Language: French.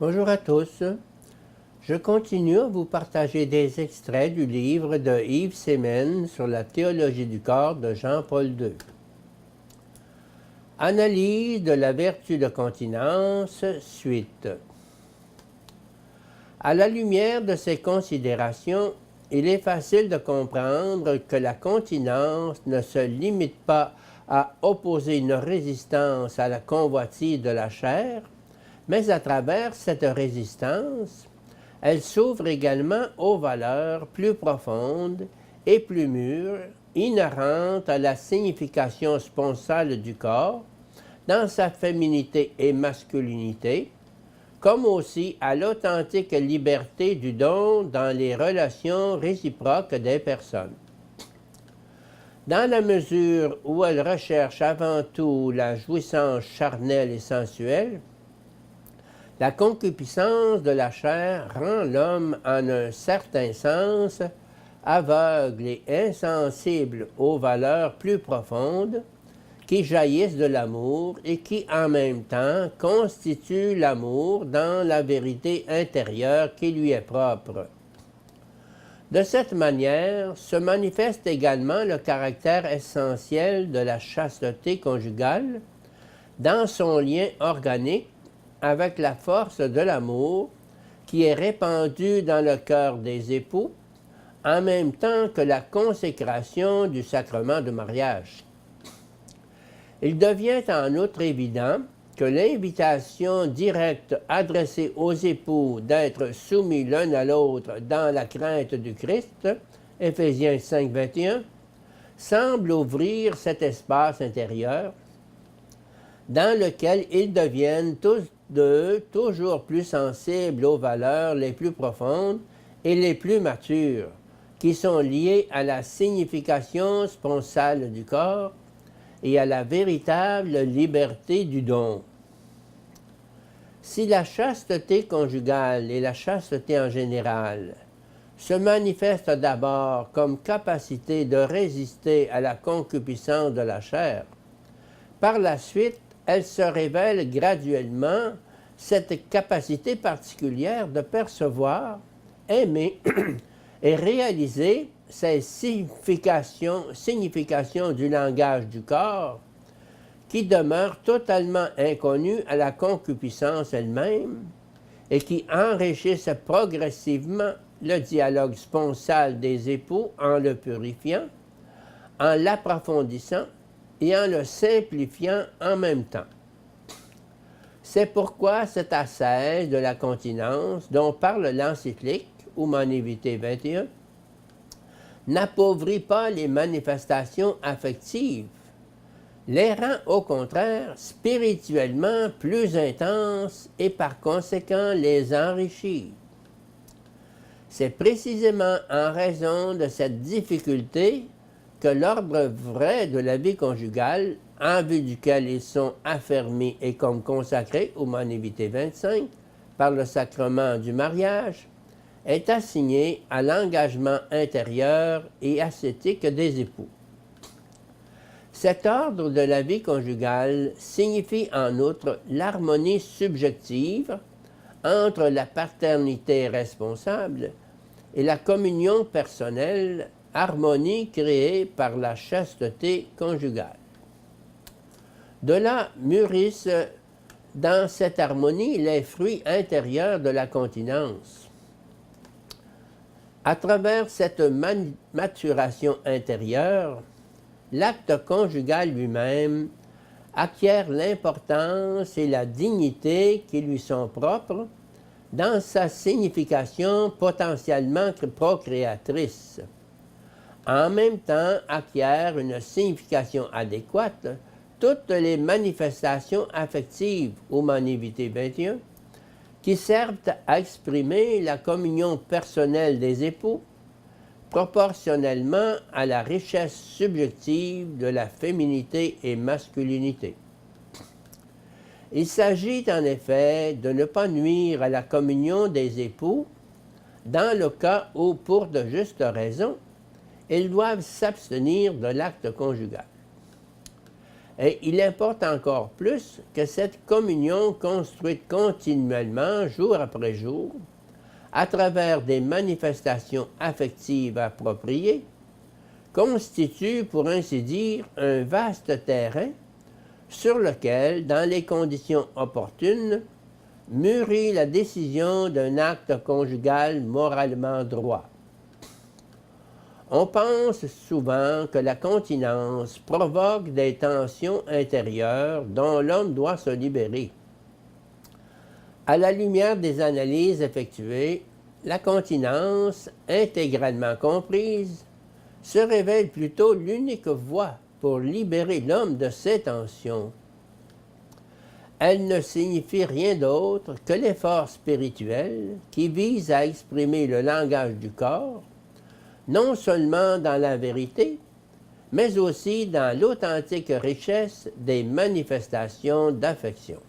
Bonjour à tous. Je continue à vous partager des extraits du livre de Yves Semen sur la théologie du corps de Jean-Paul II. Analyse de la vertu de continence, suite. À la lumière de ces considérations, il est facile de comprendre que la continence ne se limite pas à opposer une résistance à la convoitise de la chair, mais à travers cette résistance, elle s'ouvre également aux valeurs plus profondes et plus mûres, inhérentes à la signification sponsale du corps, dans sa féminité et masculinité, comme aussi à l'authentique liberté du don dans les relations réciproques des personnes. Dans la mesure où elle recherche avant tout la jouissance charnelle et sensuelle, la concupiscence de la chair rend l'homme, en un certain sens, aveugle et insensible aux valeurs plus profondes qui jaillissent de l'amour et qui, en même temps, constituent l'amour dans la vérité intérieure qui lui est propre. De cette manière, se manifeste également le caractère essentiel de la chasteté conjugale dans son lien organique avec la force de l'amour qui est répandue dans le cœur des époux, en même temps que la consécration du sacrement de mariage. Il devient en outre évident que l'invitation directe adressée aux époux d'être soumis l'un à l'autre dans la crainte du Christ, Éphésiens 5, 21, semble ouvrir cet espace intérieur dans lequel ils deviennent tous deux toujours plus sensibles aux valeurs les plus profondes et les plus matures, qui sont liées à la signification sponsale du corps et à la véritable liberté du don. Si la chasteté conjugale et la chasteté en général se manifestent d'abord comme capacité de résister à la concupiscence de la chair, par la suite, elle se révèle graduellement cette capacité particulière de percevoir, aimer et réaliser ces significations du langage du corps qui demeurent totalement inconnues à la concupiscence elle-même et qui enrichissent progressivement le dialogue sponsal des époux en le purifiant, en l'approfondissant et en le simplifiant en même temps. C'est pourquoi cette ascèse de la continence dont parle l'encyclique Humanae Vitae 21 n'appauvrit pas les manifestations affectives, les rend au contraire spirituellement plus intenses et par conséquent les enrichit. C'est précisément en raison de cette difficulté que l'ordre vrai de la vie conjugale, en vue duquel ils sont affermis et comme consacrés, Humanae Vitae 25, par le sacrement du mariage, est assigné à l'engagement intérieur et ascétique des époux. Cet ordre de la vie conjugale signifie en outre l'harmonie subjective entre la paternité responsable et la communion personnelle, harmonie créée par la chasteté conjugale. De là mûrissent dans cette harmonie les fruits intérieurs de la continence. À travers cette maturation intérieure, l'acte conjugal lui-même acquiert l'importance et la dignité qui lui sont propres dans sa signification potentiellement procréatrice. En même temps, acquiert une signification adéquate toutes les manifestations affectives, Humanae Vitae 21, qui servent à exprimer la communion personnelle des époux, proportionnellement à la richesse subjective de la féminité et masculinité. Il s'agit en effet de ne pas nuire à la communion des époux dans le cas où, pour de justes raisons, ils doivent s'abstenir de l'acte conjugal. Et il importe encore plus que cette communion construite continuellement, jour après jour, à travers des manifestations affectives appropriées, constitue, pour ainsi dire, un vaste terrain sur lequel, dans les conditions opportunes, mûrit la décision d'un acte conjugal moralement droit. On pense souvent que la continence provoque des tensions intérieures dont l'homme doit se libérer. À la lumière des analyses effectuées, la continence, intégralement comprise, se révèle plutôt l'unique voie pour libérer l'homme de ces tensions. Elle ne signifie rien d'autre que l'effort spirituel qui vise à exprimer le langage du corps, non seulement dans la vérité, mais aussi dans l'authentique richesse des manifestations d'affection.